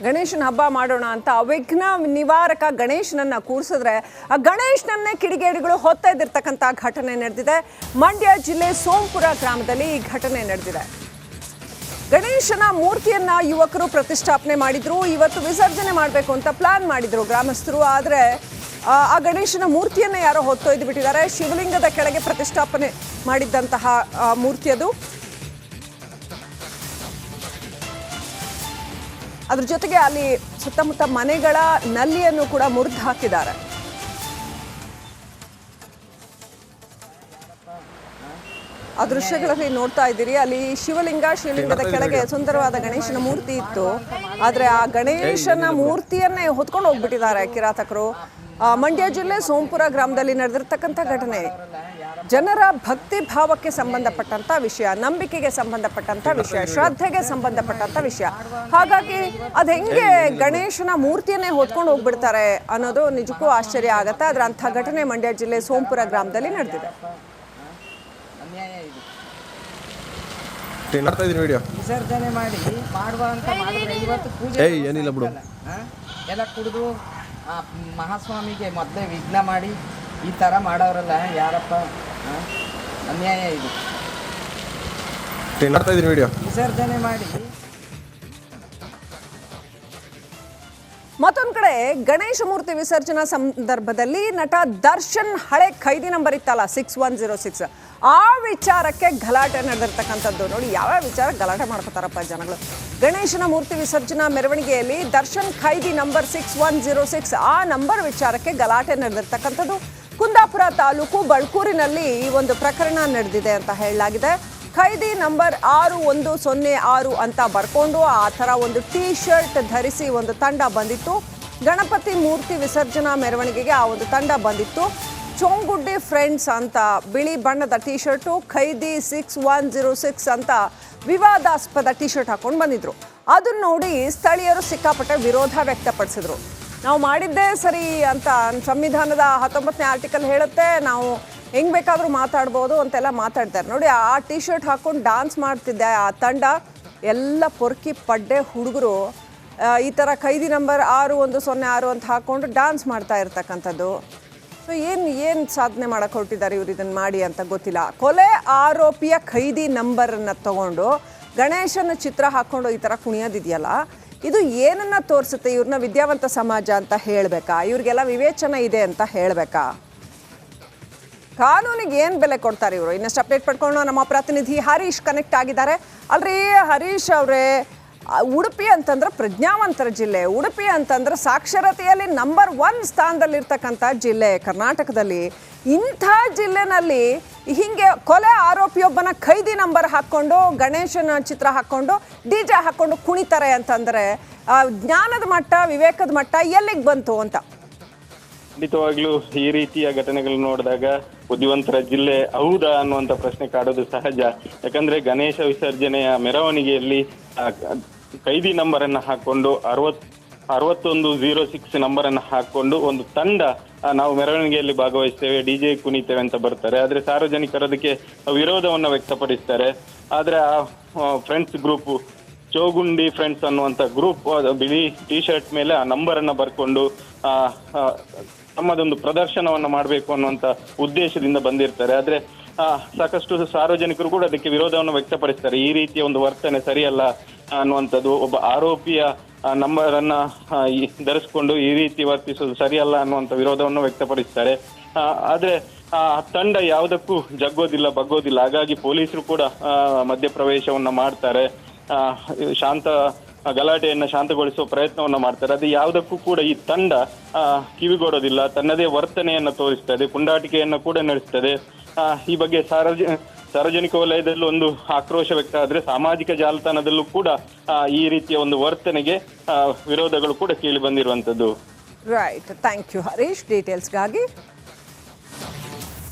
ಗಣೇಶನ ಹಬ್ಬ ಮಾಡೋಣ ಅಂತ ವಿಘ್ನ ನಿವಾರಕ ಗಣೇಶನನ್ನ ಕೂರಿಸಿದ್ರೆ ಆ ಗಣೇಶನನ್ನೇ ಕಿಡಿಗೇಡಿಗಳು ಹೊತ್ತೊಯ್ದಿರ್ತಕ್ಕಂಥ ಘಟನೆ ನಡೆದಿದೆ. ಮಂಡ್ಯ ಜಿಲ್ಲೆ ಸೋಂಪುರ ಗ್ರಾಮದಲ್ಲಿ ಈ ಘಟನೆ ನಡೆದಿದೆ. ಗಣೇಶನ ಮೂರ್ತಿಯನ್ನ ಯುವಕರು ಪ್ರತಿಷ್ಠಾಪನೆ ಮಾಡಿದ್ರು. ಇವತ್ತು ವಿಸರ್ಜನೆ ಮಾಡಬೇಕು ಅಂತ ಪ್ಲಾನ್ ಮಾಡಿದ್ರು ಗ್ರಾಮಸ್ಥರು. ಆದರೆ ಆ ಗಣೇಶನ ಮೂರ್ತಿಯನ್ನ ಯಾರೋ ಹೊತ್ತೊಯ್ದು ಬಿಟ್ಟಿದ್ದಾರೆ. ಶಿವಲಿಂಗದ ಕೆಳಗೆ ಪ್ರತಿಷ್ಠಾಪನೆ ಮಾಡಿದ್ದಂತಹ ಮೂರ್ತಿ ಅದು. ಅದ್ರ ಜೊತೆಗೆ ಅಲ್ಲಿ ಸುತ್ತಮುತ್ತ ಮನೆಗಳ ನಲ್ಲಿಯನ್ನು ಕೂಡ ಮುರಿದು ಹಾಕಿದ್ದಾರೆ. ಆ ದೃಶ್ಯಗಳಲ್ಲಿ ನೋಡ್ತಾ ಇದ್ದೀರಿ. ಅಲ್ಲಿ ಶಿವಲಿಂಗದ ಕೆಳಗೆ ಸುಂದರವಾದ ಗಣೇಶನ ಮೂರ್ತಿ ಇತ್ತು. ಆದ್ರೆ ಆ ಗಣೇಶನ ಮೂರ್ತಿಯನ್ನೇ ಹೊತ್ಕೊಂಡು ಹೋಗ್ಬಿಟ್ಟಿದ್ದಾರೆ ಕಿರಾತಕರು. ಮಂಡ್ಯ ಜಿಲ್ಲೆ ಸೋಂಪುರ ಗ್ರಾಮದಲ್ಲಿ ನಡೆದಿರ್ತಕ್ಕಂಥ ಘಟನೆ. ಜನರ ಭಕ್ತಿ ಭಾವಕ್ಕೆ ಸಂಬಂಧಪಟ್ಟಂತ ವಿಷಯ, ನಂಬಿಕೆಗೆ ಸಂಬಂಧಪಟ್ಟಂತ ವಿಷಯ, ಶ್ರದ್ಧೆಗೆ ಸಂಬಂಧಪಟ್ಟಂತ ವಿಷಯ. ಹಾಗಾಗಿ ಅದ್ ಹೆಂಗೆ ಗಣೇಶನ ಮೂರ್ತಿಯನ್ನೇ ಹೊತ್ಕೊಂಡು ಹೋಗ್ಬಿಡ್ತಾರೆ ಅನ್ನೋದು ನಿಜಕ್ಕೂ ಆಶ್ಚರ್ಯ ಆಗತ್ತೆ. ಆದ್ರೆ ಅಂಥ ಘಟನೆ ಮಂಡ್ಯ ಜಿಲ್ಲೆ ಸೋಂಪುರ ಗ್ರಾಮದಲ್ಲಿ ನಡೆದಿದೆ. ವಿಸರ್ಜನೆ ಮಾಡಿ ಮಾಡುವಂತ ಮಾಡಿದ್ರೆ ಇವತ್ತು ಪೂಜೆ ಏನಿಲ್ಲ ಬಿಡು ಎಲ್ಲ ಕುಡಿದು ಮಹಾಸ್ವಾಮಿಗೆ ಮೊದಲೇ ವಿಘ್ನ ಮಾಡಿ ಈ ತರ ಮಾಡೋರಲ್ಲ ಯಾರಪ್ಪ. ಅನ್ಯಾಯ ಇದು. ವಿಸರ್ಜನೆ ಮಾಡಿ. ಮತ್ತೊಂದು ಕಡೆ ಗಣೇಶ ಮೂರ್ತಿ ವಿಸರ್ಜನಾ ಸಂದರ್ಭದಲ್ಲಿ ನಟ ದರ್ಶನ್ ಹಳೆ ಖೈದಿ ನಂಬರ್ ಇತ್ತಲ್ಲ 6106, ಆ ವಿಚಾರಕ್ಕೆ ಗಲಾಟೆ ನಡೆದಿರ್ತಕ್ಕಂಥದ್ದು. ನೋಡಿ ಯಾವ್ಯಾವ ವಿಚಾರ ಗಲಾಟೆ ಮಾಡ್ಕೋತಾರಪ್ಪ ಜನಗಳು. ಗಣೇಶನ ಮೂರ್ತಿ ವಿಸರ್ಜನಾ ಮೆರವಣಿಗೆಯಲ್ಲಿ ದರ್ಶನ್ ಖೈದಿ ನಂಬರ್ 6106 ಆ ನಂಬರ್ ವಿಚಾರಕ್ಕೆ ಗಲಾಟೆ ನಡೆದಿರ್ತಕ್ಕಂಥದ್ದು. ಕುಂದಾಪುರ ತಾಲೂಕು ಬಳ್ಕೂರಿನಲ್ಲಿ ಈ ಒಂದು ಪ್ರಕರಣ ನಡೆದಿದೆ ಅಂತ ಹೇಳಲಾಗಿದೆ. ಖೈದಿ ನಂಬರ್ 6106 ಅಂತ ಬರ್ಕೊಂಡು ಆ ಥರ ಒಂದು ಟೀ ಶರ್ಟ್ ಧರಿಸಿ ಒಂದು ತಂಡ ಬಂದಿತ್ತು. ಗಣಪತಿ ಮೂರ್ತಿ ವಿಸರ್ಜನಾ ಮೆರವಣಿಗೆಗೆ ಆ ಒಂದು ತಂಡ ಬಂದಿತ್ತು. ಚೋಂಗುಡ್ಡಿ ಫ್ರೆಂಡ್ಸ್ ಅಂತ ಬಿಳಿ ಬಣ್ಣದ ಟೀ ಶರ್ಟು, ಖೈದಿ 6106 ಅಂತ ವಿವಾದಾಸ್ಪದ ಟೀ ಶರ್ಟ್ ಹಾಕೊಂಡು ಬಂದಿದ್ರು. ಅದನ್ನ ನೋಡಿ ಸ್ಥಳೀಯರು ಸಿಕ್ಕಾಪಟ್ಟೆ ವಿರೋಧ ವ್ಯಕ್ತಪಡಿಸಿದ್ರು. ನಾವು ಮಾಡಿದ್ದೇ ಸರಿ ಅಂತ, ಸಂವಿಧಾನದ 19ನೇ ಆರ್ಟಿಕಲ್ ಹೇಳುತ್ತೆ, ನಾವು ಹೆಂಗೆ ಬೇಕಾದರೂ ಮಾತಾಡ್ಬೋದು ಅಂತೆಲ್ಲ ಮಾತಾಡ್ತಾರೆ. ನೋಡಿ ಆ ಟೀ ಶರ್ಟ್ ಹಾಕ್ಕೊಂಡು ಡಾನ್ಸ್ ಮಾಡ್ತಿದ್ದೆ ಆ ತಂಡ. ಎಲ್ಲ ಪೊರ್ಕಿ ಪಡ್ಡೆ ಹುಡುಗರು ಈ ಥರ ಖೈದಿ ನಂಬರ್ 6106 ಅಂತ ಹಾಕ್ಕೊಂಡು ಡಾನ್ಸ್ ಮಾಡ್ತಾ ಇರ್ತಕ್ಕಂಥದ್ದು. ಸೊ ಏನು ಸಾಧನೆ ಮಾಡೋಕೆ ಹೊರಟಿದ್ದಾರೆ ಇವ್ರು ಇದನ್ನು ಮಾಡಿ ಅಂತ ಗೊತ್ತಿಲ್ಲ. ಕೊಲೆ ಆರೋಪಿಯ ಖೈದಿ ನಂಬರನ್ನು ತಗೊಂಡು ಗಣೇಶನ ಚಿತ್ರ ಹಾಕ್ಕೊಂಡು ಈ ಥರ ಕುಣಿಯೋದಿದೆಯಲ್ಲ, ಇದು ಏನನ್ನ ತೋರಿಸುತ್ತೆ? ಇವ್ರನ್ನ ವಿದ್ಯಾವಂತ ಸಮಾಜ ಅಂತ ಹೇಳಬೇಕಾ? ಇವ್ರಿಗೆಲ್ಲ ವಿವೇಚನೆ ಇದೆ ಅಂತ ಹೇಳಬೇಕಾ? ಕಾನೂನಿಗೆ ಏನು ಬೆಲೆ ಕೊಡ್ತಾರೆ ಇವರು? ಇನ್ನಷ್ಟು ಅಪ್ಡೇಟ್ ಪಡ್ಕೊಂಡು ನಮ್ಮ ಪ್ರತಿನಿಧಿ ಹರೀಶ್ ಕನೆಕ್ಟ್ ಆಗಿದ್ದಾರೆ. ಅಲ್ರಿ ಹರೀಶ್ ಅವರೇ, ಉಡುಪಿ ಅಂತಂದ್ರೆ ಪ್ರಜ್ಞಾವಂತರ ಜಿಲ್ಲೆ, ಉಡುಪಿ ಅಂತಂದ್ರೆ ಸಾಕ್ಷರತೆಯಲ್ಲಿ ನಂಬರ್ 1 ಸ್ಥಾನದಲ್ಲಿರ್ತಕ್ಕಂಥ ಜಿಲ್ಲೆ ಕರ್ನಾಟಕದಲ್ಲಿ. ಇಂಥ ಜಿಲ್ಲೆನಲ್ಲಿ ಹೀಗೆ ಕೊಲೆ ಆರೋಪಿಯೊಬ್ಬನ ಖೈದಿ ನಂಬರ್ ಹಾಕ್ಕೊಂಡು ಗಣೇಶನ ಚಿತ್ರ ಹಾಕ್ಕೊಂಡು DJ ಹಾಕ್ಕೊಂಡು ಕುಣಿತಾರೆ ಅಂತಂದರೆ ಜ್ಞಾನದ ಮಟ್ಟ, ವಿವೇಕದ ಮಟ್ಟ ಎಲ್ಲಿಗೆ ಬಂತು ಅಂತ? ಖಂಡಿತವಾಗ್ಲೂ ಈ ರೀತಿಯ ಘಟನೆಗಳು ನೋಡಿದಾಗ ಬುದ್ಧಿವಂತರ ಜಿಲ್ಲೆ ಹೌದಾ ಅನ್ನುವಂತ ಪ್ರಶ್ನೆ ಕಾಡೋದು ಸಹಜ. ಯಾಕಂದ್ರೆ ಗಣೇಶ ವಿಸರ್ಜನೆಯ ಮೆರವಣಿಗೆಯಲ್ಲಿ ಖೈದಿ ನಂಬರ್ ಅನ್ನ ಹಾಕೊಂಡು 6106 ನಂಬರ್ ಅನ್ನ ಹಾಕೊಂಡು ಒಂದು ತಂಡ ನಾವು ಮೆರವಣಿಗೆಯಲ್ಲಿ ಭಾಗವಹಿಸ್ತೇವೆ, DJ ಕುಣಿತೇವೆ ಅಂತ ಬರ್ತಾರೆ. ಆದ್ರೆ ಸಾರ್ವಜನಿಕರು ಅದಕ್ಕೆ ವಿರೋಧವನ್ನ ವ್ಯಕ್ತಪಡಿಸ್ತಾರೆ. ಆದ್ರೆ ಆ ಫ್ರೆಂಡ್ಸ್ ಗ್ರೂಪ್, ಚೋಗುಂಡಿ ಫ್ರೆಂಡ್ಸ್ ಅನ್ನುವಂತ ಗ್ರೂಪ್ ಬಿಳಿ ಟೀ ಶರ್ಟ್ ಮೇಲೆ ಆ ನಂಬರ್ ಅನ್ನ ಬರ್ಕೊಂಡು ತಮ್ಮದೊಂದು ಪ್ರದರ್ಶನವನ್ನ ಮಾಡಬೇಕು ಅನ್ನುವಂತ ಉದ್ದೇಶದಿಂದ ಬಂದಿರ್ತಾರೆ. ಆದ್ರೆ ಸಾಕಷ್ಟು ಸಾರ್ವಜನಿಕರು ಕೂಡ ಅದಕ್ಕೆ ವಿರೋಧವನ್ನು ವ್ಯಕ್ತಪಡಿಸ್ತಾರೆ. ಈ ರೀತಿಯ ಒಂದು ವರ್ತನೆ ಸರಿಯಲ್ಲ ಅನ್ನುವಂಥದ್ದು. ಒಬ್ಬ ಆರೋಪಿಯ ನಂಬರ್ ಅನ್ನ ಧರಿಸ್ಕೊಂಡು ಈ ರೀತಿ ವರ್ತಿಸೋದು ಸರಿಯಲ್ಲ ಅನ್ನುವಂಥ ವಿರೋಧವನ್ನು ವ್ಯಕ್ತಪಡಿಸ್ತಾರೆ. ಆದ್ರೆ ಆ ತಂಡ ಯಾವುದಕ್ಕೂ ಜಗ್ಗೋದಿಲ್ಲ, ಬಗ್ಗೋದಿಲ್ಲ. ಹಾಗಾಗಿ ಪೊಲೀಸರು ಕೂಡ ಮಧ್ಯಪ್ರವೇಶವನ್ನ ಮಾಡ್ತಾರೆ, ಗಲಾಟೆಯನ್ನ ಶಾಂತಗೊಳಿಸುವ ಪ್ರಯತ್ನವನ್ನ ಮಾಡ್ತಾರೆ. ಅದು ಯಾವುದಕ್ಕೂ ಕೂಡ ಈ ತಂಡ ಕಿವಿಗೊಡೋದಿಲ್ಲ, ತನ್ನದೇ ವರ್ತನೆಯನ್ನ ತೋರಿಸ್ತದೆ, ಪುಂಡಾಟಿಕೆಯನ್ನ ಕೂಡ ನಡೆಸ್ತದೆ. ಈ ಬಗ್ಗೆ ಸಾರ್ವಜನಿಕ ವಲಯದಲ್ಲೂ ಒಂದು ಆಕ್ರೋಶ ವ್ಯಕ್ತ ಆದ್ರೆ ಸಾಮಾಜಿಕ ಜಾಲತಾಣದಲ್ಲೂ ಕೂಡ ಈ ರೀತಿಯ ಒಂದು ವರ್ತನೆಗೆ ವಿರೋಧಗಳು ಕೂಡ ಕೇಳಿ ಬಂದಿರುವಂತದ್ದು. ರೈಟ್, ಥ್ಯಾಂಕ್ ಯು ಹರೀಶ್ ಡೀಟೇಲ್ಸ್ಗಾಗಿ.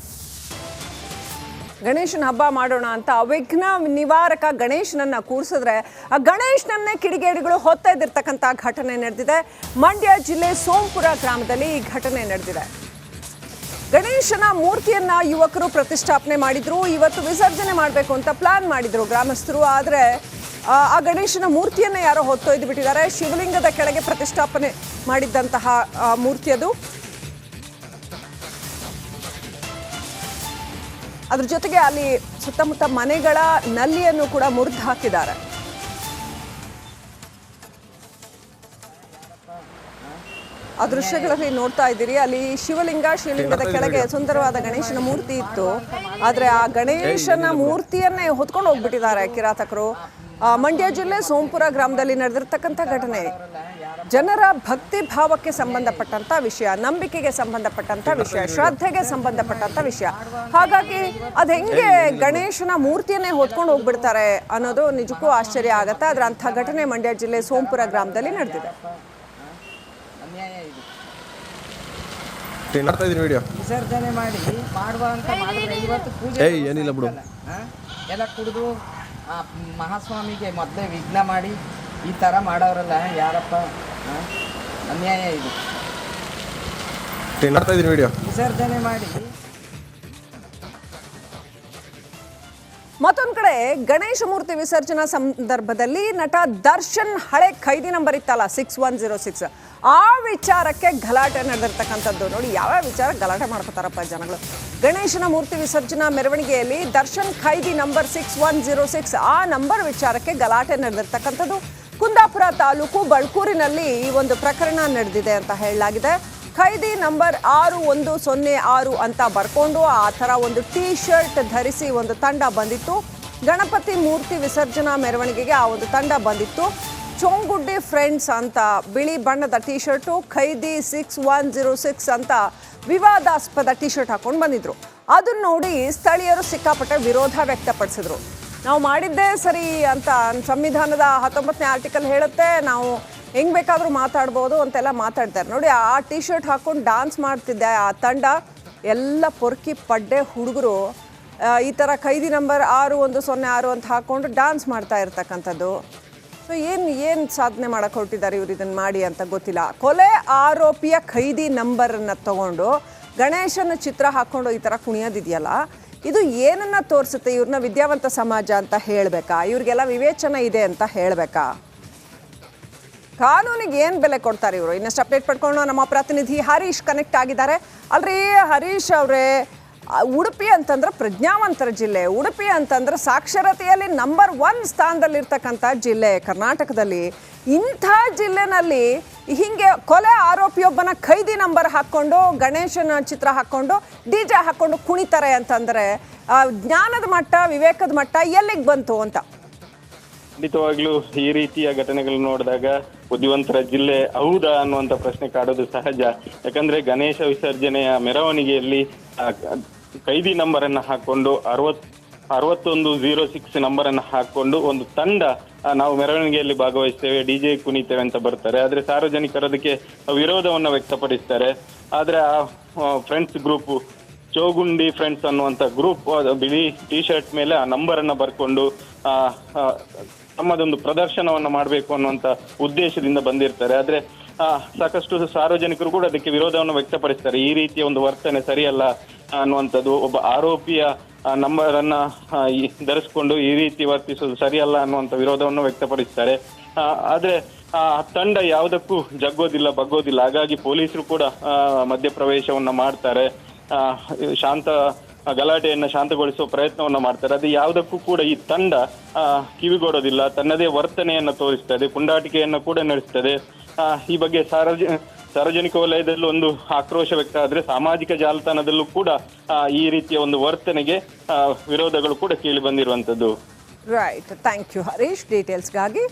ಗಣೇಶನ ಹಬ್ಬ ಮಾಡೋಣ ಅಂತ ವಿಘ್ನ ನಿವಾರಕ ಗಣೇಶನನ್ನ ಕೂರಿಸಿದ್ರೆ ಆ ಗಣೇಶನನ್ನೇ ಕಿಡಿಗೇಡಿಗಳು ಹೊತ್ತೊಯ್ದಿರ್ತಕ್ಕಂಥ ಘಟನೆ ನಡೆದಿದೆ. ಮಂಡ್ಯ ಜಿಲ್ಲೆ ಸೋಂಪುರ ಗ್ರಾಮದಲ್ಲಿ ಈ ಘಟನೆ ನಡೆದಿದೆ. ಗಣೇಶನ ಮೂರ್ತಿಯನ್ನ ಯುವಕರು ಪ್ರತಿಷ್ಠಾಪನೆ ಮಾಡಿದ್ರು. ಇವತ್ತು ವಿಸರ್ಜನೆ ಮಾಡಬೇಕು ಅಂತ ಪ್ಲಾನ್ ಮಾಡಿದ್ರು ಗ್ರಾಮಸ್ಥರು. ಆದರೆ ಆ ಗಣೇಶನ ಮೂರ್ತಿಯನ್ನು ಯಾರೋ ಹೊತ್ತೊಯ್ದು ಬಿಟ್ಟಿದ್ದಾರೆ. ಶಿವಲಿಂಗದ ಕೆಳಗೆ ಪ್ರತಿಷ್ಠಾಪನೆ ಮಾಡಿದ್ದಂತಹ ಮೂರ್ತಿ ಅದು. ಅದ್ರ ಜೊತೆಗೆ ಅಲ್ಲಿ ಸುತ್ತಮುತ್ತ ಮನೆಗಳ ನಲ್ಲಿಯನ್ನು ಕೂಡ ಮುರಿದು ಹಾಕಿದ್ದಾರೆ. ಆ ದೃಶ್ಯಗಳಲ್ಲಿ ನೋಡ್ತಾ ಇದ್ದೀರಿ. ಅಲ್ಲಿ ಶಿವಲಿಂಗದ ಕೆಳಗೆ ಸುಂದರವಾದ ಗಣೇಶನ ಮೂರ್ತಿ ಇತ್ತು. ಆದ್ರೆ ಆ ಗಣೇಶನ ಮೂರ್ತಿಯನ್ನೇ ಹೊತ್ಕೊಂಡು ಹೋಗ್ಬಿಟ್ಟಿದ್ದಾರೆ ಕಿರಾತಕರು. ಮಂಡ್ಯ ಜಿಲ್ಲೆ ಸೋಂಪುರ ಗ್ರಾಮದಲ್ಲಿ ನಡೆದಿರ್ತಕ್ಕಂಥ ಘಟನೆ. ಜನರ ಭಕ್ತಿ ಭಾವಕ್ಕೆ ಸಂಬಂಧಪಟ್ಟಂತ ವಿಷಯ, ನಂಬಿಕೆಗೆ ಸಂಬಂಧಪಟ್ಟಂತ ವಿಷಯ, ಶ್ರದ್ಧೆಗೆ ಸಂಬಂಧಪಟ್ಟಂತ ವಿಷಯ. ಹಾಗಾಗಿ ಅದ್ ಹೆಂಗೆ ಗಣೇಶನ ಮೂರ್ತಿಯನ್ನೇ ಹೊತ್ಕೊಂಡು ಹೋಗ್ಬಿಡ್ತಾರೆ ಅನ್ನೋದು ನಿಜಕ್ಕೂ ಆಶ್ಚರ್ಯ ಆಗತ್ತೆ. ಆದ್ರೆ ಅಂಥ ಘಟನೆ ಮಂಡ್ಯ ಜಿಲ್ಲೆ ಸೋಂಪುರ ಗ್ರಾಮದಲ್ಲಿ ನಡೆದಿದೆ. ವಿಸರ್ಜನೆ ಮಾಡಿ ಮಾಡುವಂತ ಮಾಡಿದ್ರೆ ಇವತ್ತು ಪೂಜೆ ಏನಿಲ್ಲ ಬಿಡು, ಎಲ್ಲ ಕುಡಿದು ಮಹಾಸ್ವಾಮಿಗೆ ಮೊದಲೇ ವಿಘ್ನ ಮಾಡಿ ಈ ತರ ಮಾಡೋರಲ್ಲ ಯಾರಪ್ಪ, ಅನ್ಯಾಯ ಇದು. ವಿಸರ್ಜನೆ ಮಾಡಿ. ಮತ್ತೊಂದು ಕಡೆ ಗಣೇಶ ಮೂರ್ತಿ ವಿಸರ್ಜನಾ ಸಂದರ್ಭದಲ್ಲಿ ನಟ ದರ್ಶನ್ ಹಳೆ ಖೈದಿ ನಂಬರ್ ಇತ್ತಲ್ಲ 6106, ಆ ವಿಚಾರಕ್ಕೆ ಗಲಾಟೆ ನಡೆದಿರ್ತಕ್ಕಂಥದ್ದು. ನೋಡಿ ಯಾವ್ಯಾವ ವಿಚಾರ ಗಲಾಟೆ ಮಾಡ್ಕೋತಾರಪ್ಪ ಜನಗಳು. ಗಣೇಶನ ಮೂರ್ತಿ ವಿಸರ್ಜನಾ ಮೆರವಣಿಗೆಯಲ್ಲಿ ದರ್ಶನ್ ಖೈದಿ ನಂಬರ್ 6106 ಆ ನಂಬರ್ ವಿಚಾರಕ್ಕೆ ಗಲಾಟೆ ನಡೆದಿರ್ತಕ್ಕಂಥದ್ದು. ಕುಂದಾಪುರ ತಾಲೂಕು ಬಳ್ಕೂರಿನಲ್ಲಿ ಈ ಒಂದು ಪ್ರಕರಣ ನಡೆದಿದೆ ಅಂತ ಹೇಳಲಾಗಿದೆ. ಖೈದಿ ನಂಬರ್ 6106 ಅಂತ ಬರ್ಕೊಂಡು ಆ ಥರ ಒಂದು ಟೀ ಶರ್ಟ್ ಧರಿಸಿ ಒಂದು ತಂಡ ಬಂದಿತ್ತು. ಗಣಪತಿ ಮೂರ್ತಿ ವಿಸರ್ಜನಾ ಮೆರವಣಿಗೆಗೆ ಆ ಒಂದು ತಂಡ ಬಂದಿತ್ತು. ಚೋಂಗುಡ್ಡಿ ಫ್ರೆಂಡ್ಸ್ ಅಂತ ಬಿಳಿ ಬಣ್ಣದ ಟೀ ಶರ್ಟು, ಖೈದಿ 6106 ಅಂತ ವಿವಾದಾಸ್ಪದ ಟೀ ಶರ್ಟ್ ಹಾಕೊಂಡು ಬಂದಿದ್ರು. ಅದನ್ನ ನೋಡಿ ಸ್ಥಳೀಯರು ಸಿಕ್ಕಾಪಟ್ಟೆ ವಿರೋಧ ವ್ಯಕ್ತಪಡಿಸಿದ್ರು. ನಾವು ಮಾಡಿದ್ದೇ ಸರಿ ಅಂತ, ಸಂವಿಧಾನದ 19ನೇ ಆರ್ಟಿಕಲ್ ಹೇಳುತ್ತೆ, ನಾವು ಹೆಂಗೆ ಬೇಕಾದರೂ ಮಾತಾಡ್ಬೋದು ಅಂತೆಲ್ಲ ಮಾತಾಡ್ತಾರೆ. ನೋಡಿ ಆ ಟೀ ಶರ್ಟ್ ಹಾಕ್ಕೊಂಡು ಡಾನ್ಸ್ ಮಾಡ್ತಿದ್ದೆ ಆ ತಂಡ. ಎಲ್ಲ ಪೊರ್ಕಿ ಪಡ್ಡೆ ಹುಡುಗರು ಈ ಥರ ಖೈದಿ ನಂಬರ್ 6106 ಅಂತ ಹಾಕ್ಕೊಂಡು ಡಾನ್ಸ್ ಮಾಡ್ತಾ ಇರ್ತಕ್ಕಂಥದ್ದು. ಸೊ ಏನು ಸಾಧನೆ ಮಾಡಕ್ಕೆ ಹೊರಟಿದ್ದಾರೆ ಇವ್ರು ಇದನ್ನು ಮಾಡಿ ಅಂತ ಗೊತ್ತಿಲ್ಲ. ಕೊಲೆ ಆರೋಪಿಯ ಖೈದಿ ನಂಬರನ್ನು ತಗೊಂಡು ಗಣೇಶನ ಚಿತ್ರ ಹಾಕ್ಕೊಂಡು ಈ ಥರ ಕುಣಿಯೋದಿದೆಯಲ್ಲ, ಇದು ಏನನ್ನ ತೋರಿಸುತ್ತೆ? ಇವ್ರನ್ನ ವಿದ್ಯಾವಂತ ಸಮಾಜ ಅಂತ ಹೇಳಬೇಕಾ? ಇವ್ರಿಗೆಲ್ಲ ವಿವೇಚನೆ ಇದೆ ಅಂತ ಹೇಳಬೇಕಾ? ಕಾನೂನಿಗೆ ಏನು ಬೆಲೆ ಕೊಡ್ತಾರೆ ಇವರು? ಇನ್ನಷ್ಟು ಅಪ್ಡೇಟ್ ಪಡ್ಕೊಂಡು ನಮ್ಮ ಪ್ರತಿನಿಧಿ ಹರೀಶ್ ಕನೆಕ್ಟ್ ಆಗಿದ್ದಾರೆ. ಅಲ್ರಿ ಹರೀಶ್ ಅವರೇ, ಉಡುಪಿ ಅಂತಂದ್ರೆ ಪ್ರಜ್ಞಾವಂತರ ಜಿಲ್ಲೆ, ಉಡುಪಿ ಅಂತಂದ್ರೆ ಸಾಕ್ಷರತೆಯಲ್ಲಿ ನಂಬರ್ 1 ಸ್ಥಾನದಲ್ಲಿರ್ತಕ್ಕಂಥ ಜಿಲ್ಲೆ ಕರ್ನಾಟಕದಲ್ಲಿ. ಇಂಥ ಜಿಲ್ಲೆನಲ್ಲಿ ಹೀಗೆ ಕೊಲೆ ಆರೋಪಿಯೊಬ್ಬನ ಖೈದಿ ನಂಬರ್ ಹಾಕ್ಕೊಂಡು ಗಣೇಶನ ಚಿತ್ರ ಹಾಕ್ಕೊಂಡು DJ ಹಾಕ್ಕೊಂಡು ಕುಣಿತಾರೆ ಅಂತಂದರೆ ಜ್ಞಾನದ ಮಟ್ಟ, ವಿವೇಕದ ಮಟ್ಟ ಎಲ್ಲಿಗೆ ಬಂತು ಅಂತ? ಖಂಡಿತವಾಗ್ಲೂ ಈ ರೀತಿಯ ಘಟನೆಗಳು ನೋಡಿದಾಗ ಬುದ್ಧಿವಂತರ ಜಿಲ್ಲೆ ಹೌದಾ ಅನ್ನುವಂಥ ಪ್ರಶ್ನೆ ಕಾಡೋದು ಸಹಜ. ಯಾಕಂದ್ರೆ ಗಣೇಶ ವಿಸರ್ಜನೆಯ ಮೆರವಣಿಗೆಯಲ್ಲಿ ಖೈದಿ ನಂಬರ್ ಅನ್ನ ಹಾಕೊಂಡು 6106 ನಂಬರ್ ಅನ್ನ ಹಾಕೊಂಡು ಒಂದು ತಂಡ ನಾವು ಮೆರವಣಿಗೆಯಲ್ಲಿ ಭಾಗವಹಿಸ್ತೇವೆ, DJ ಕುಣಿತೇವೆ ಅಂತ ಬರ್ತಾರೆ. ಆದ್ರೆ ಸಾರ್ವಜನಿಕರು ಅದಕ್ಕೆ ವಿರೋಧವನ್ನ ವ್ಯಕ್ತಪಡಿಸ್ತಾರೆ. ಆದ್ರೆ ಆ ಫ್ರೆಂಡ್ಸ್ ಗ್ರೂಪ್, ಚೋಗುಂಡಿ ಫ್ರೆಂಡ್ಸ್ ಅನ್ನುವಂಥ ಗ್ರೂಪ್ ಬಿಳಿ ಟೀ ಶರ್ಟ್ ಮೇಲೆ ಆ ನಂಬರ್ ಅನ್ನ ಬರ್ಕೊಂಡು ತಮ್ಮದೊಂದು ಪ್ರದರ್ಶನವನ್ನ ಮಾಡಬೇಕು ಅನ್ನುವಂಥ ಉದ್ದೇಶದಿಂದ ಬಂದಿರ್ತಾರೆ. ಆದ್ರೆ ಸಾಕಷ್ಟು ಸಾರ್ವಜನಿಕರು ಕೂಡ ಅದಕ್ಕೆ ವಿರೋಧವನ್ನು ವ್ಯಕ್ತಪಡಿಸ್ತಾರೆ. ಈ ರೀತಿಯ ಒಂದು ವರ್ತನೆ ಸರಿಯಲ್ಲ ಅನ್ನುವಂಥದ್ದು, ಒಬ್ಬ ಆರೋಪಿಯ ನಂಬರ್ ಅನ್ನ ಧರಿಸ್ಕೊಂಡು ಈ ರೀತಿ ವರ್ತಿಸೋದು ಸರಿಯಲ್ಲ ಅನ್ನುವಂಥ ವಿರೋಧವನ್ನು ವ್ಯಕ್ತಪಡಿಸ್ತಾರೆ. ಆದ್ರೆ ಆ ತಂಡ ಯಾವುದಕ್ಕೂ ಜಗ್ಗೋದಿಲ್ಲ, ಬಗ್ಗೋದಿಲ್ಲ. ಹಾಗಾಗಿ ಪೊಲೀಸರು ಕೂಡ ಮಧ್ಯಪ್ರವೇಶವನ್ನ ಮಾಡ್ತಾರೆ, ಗಲಾಟೆಯನ್ನ ಶಾಂತಗೊಳಿಸುವ ಪ್ರಯತ್ನವನ್ನ ಮಾಡ್ತಾರೆ. ಅದು ಯಾವುದಕ್ಕೂ ಕೂಡ ಈ ತಂಡ ಕಿವಿಗೊಡೋದಿಲ್ಲ, ತನ್ನದೇ ವರ್ತನೆಯನ್ನ ತೋರಿಸ್ತದೆ, ಪುಂಡಾಟಿಕೆಯನ್ನ ಕೂಡ ನಡೆಸ್ತದೆ. ಈ ಬಗ್ಗೆ ಸಾರ್ವಜನಿಕ ವಲಯದಲ್ಲೂ ಒಂದು ಆಕ್ರೋಶ ವ್ಯಕ್ತ ಆದ್ರೆ ಸಾಮಾಜಿಕ ಜಾಲತಾಣದಲ್ಲೂ ಕೂಡ ಈ ರೀತಿಯ ಒಂದು ವರ್ತನೆಗೆ ವಿರೋಧಗಳು ಕೂಡ ಕೇಳಿ ಬಂದಿರುವಂತದ್ದು. Right, thank you Harish ಡೀಟೇಲ್ಸ್ಗಾಗಿ.